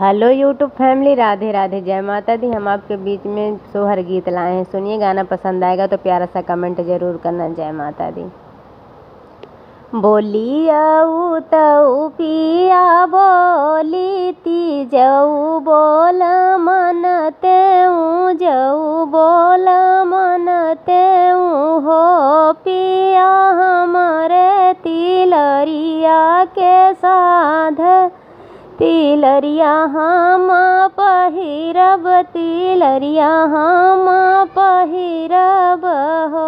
Hello YouTube family, Radhe Radhe, जय माता दी। हम आपके बीच में सोहर गीत लाए हैं। सुनिए, गाना पसंद आएगा तो प्यारा सा कमेंट जरूर करना। जय माता दी। बोलियऊ तऊ पिया बोली ती जऊ बोल मन तेऊ जऊ बोल मन तेऊ हो पिया हमारे तिलरिया के साध तिलरिया हम पहिरब तिलरिया हम पहिरब हो।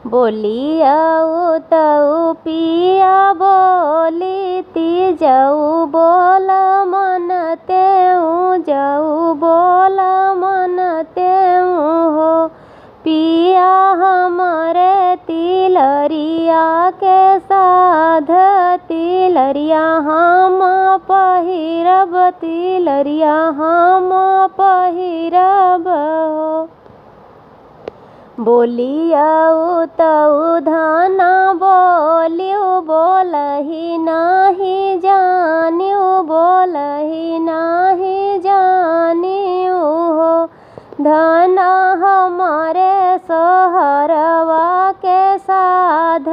बोलियऊ तऊ पिया बोली ती जऊ बोल मन तेऊ जऊ बोल मन तेऊ हो पिया हमारे तिलरिया के साध तिलरिया हम पहिरब तिलरिया हम पहिरब हो। बोलियऊ तऊ धाना बोलियू बोलही नाही जानियू बोलही नाही जानियू हो धना हमारे सोहरवा के साध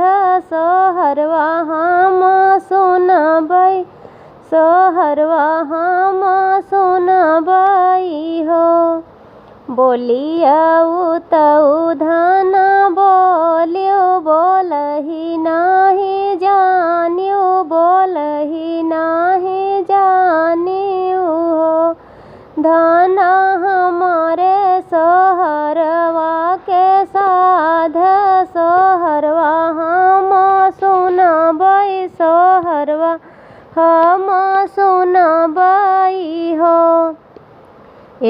सोहरवा हम सुनबै सोहरवा हम सुनबै हो। बोलियऊ तऊ धना बोलियू बोलही नाही जानियू बोलही नाही जानियू हो धना हमारे सोहरवा के साध सोहरवा हम सुनबै सोहरवा हम सुनबै हो।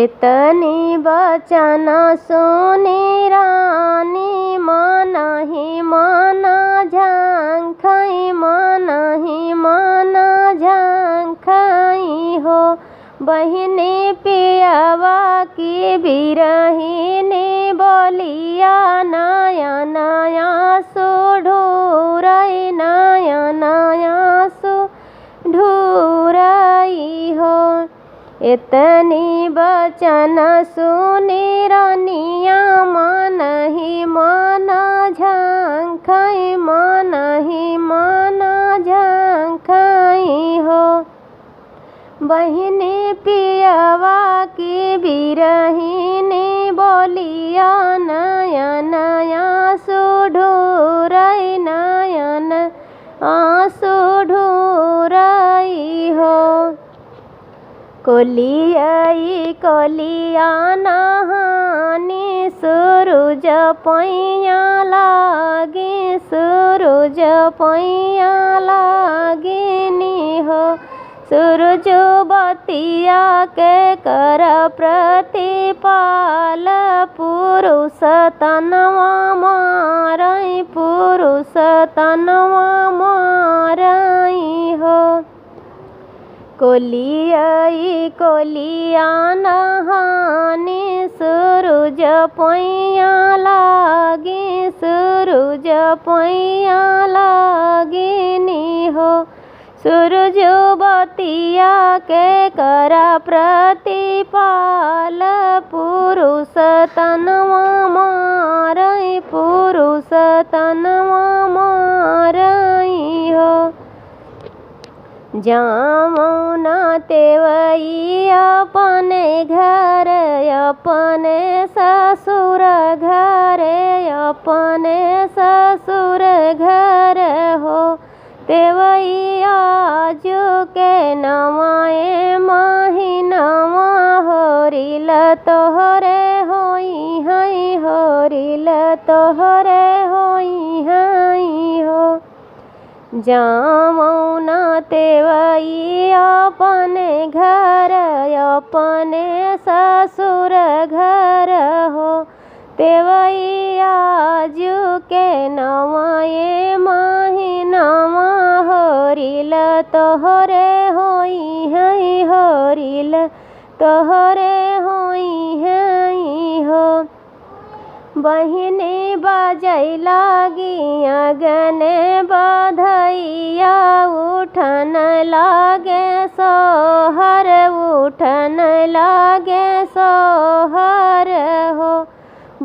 इतनी बचन सुनी रानी मनहि मन झंखई मनहि मन झंखई हो बहिनी पियवा की बिरहिनी बोलिया नया नया सुढूरई नया नया सुढूरई हो। इतनी बचन सुनी रानिया मनहि मन झंखई मनहि मन झंखई हो बहिनी पियवा की बिरहिनी बोलिया नया नया सुढूरई नयन सुढूरई हो। कोलियई कोलिया नहानी सूरज पैया लागी सूरज पैया लागिनी हो सूरज बतिया के कर प्रतिपाल पुरुष तनवा मारई पुरुष तनवा मारई हो। कोलियई कोलिया नहानी सूरज पैया लागी सूरज पैया लागिनी हो सूरज बतिया के कर प्रतिपाल पुरुष तनवा मारई पुरुष तनवा मारई हो। जामौन तेवई अपने घर अपने ससुर घर अपने ससुर घर हो तेवई आजू के नवाए महीनवा होरिल तोहरे होई हई होरिल तोहरे होई हई हो। जामौन तेवई अपने घर अपने ससुर घर हो तेवई आजू के नवाए महीनवा होरिल तोहरे होई हई होरिल तोहरे होई हई हो। बहिनी बजै लागी अगने बधैया उठन लागे सोहर लागे सोहर हो।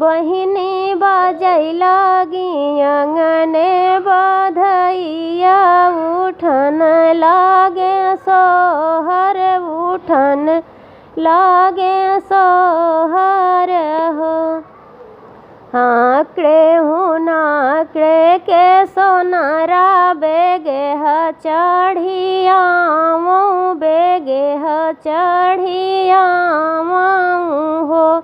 बहिनी बाजै लागी अंगने बधैया उठन लागे सोहर उठन लागे सोहर हो। आंकड़े हूँ नाकड़े के सोनारा बेगे ह चढ़िया बेगे ह चढ़िया हो।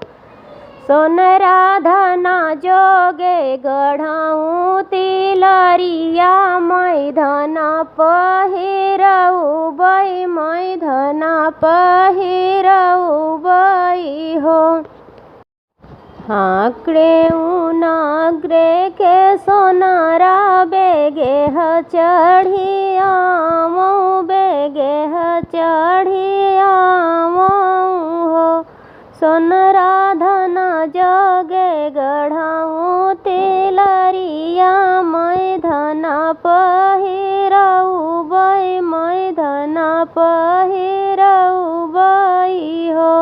सोनरा धना जोगे गढ़ाऊँ तिलरिया मैं धना पहिरऊ बई मैं धना पहिरऊ बई हो। आंकड़े नागरे के सोनारा बेगे ह चढ़िया बेगे ह चढ़िया हो। सोनरा धना जोगे गढ़ाऊँ तिलरिया मैं धना पहिरऊ बई मैं धना पहिरऊ बई हो।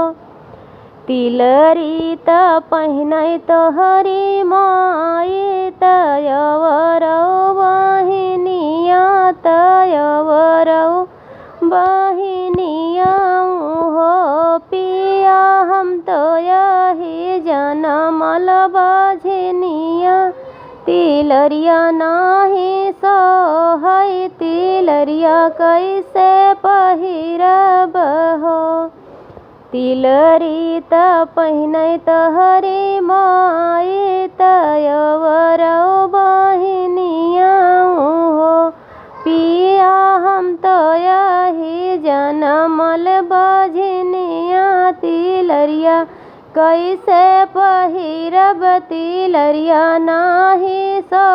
तिलरी त पहिनै तोहरी माई तयवरौ बहिनिया तयवरौ बहिनिया हो। पिया हम तो यही जनमल बझनिया तिलरिया नाही सोहै तिलरिया कैसे पहिरब हो। तिलरी त पहिनै तोहरी माई तयवरौ बहिनिया हो। पिया हम तो यही जनमल बझनिया तिलरिया कैसे पहिरब तिलरिया नाही सो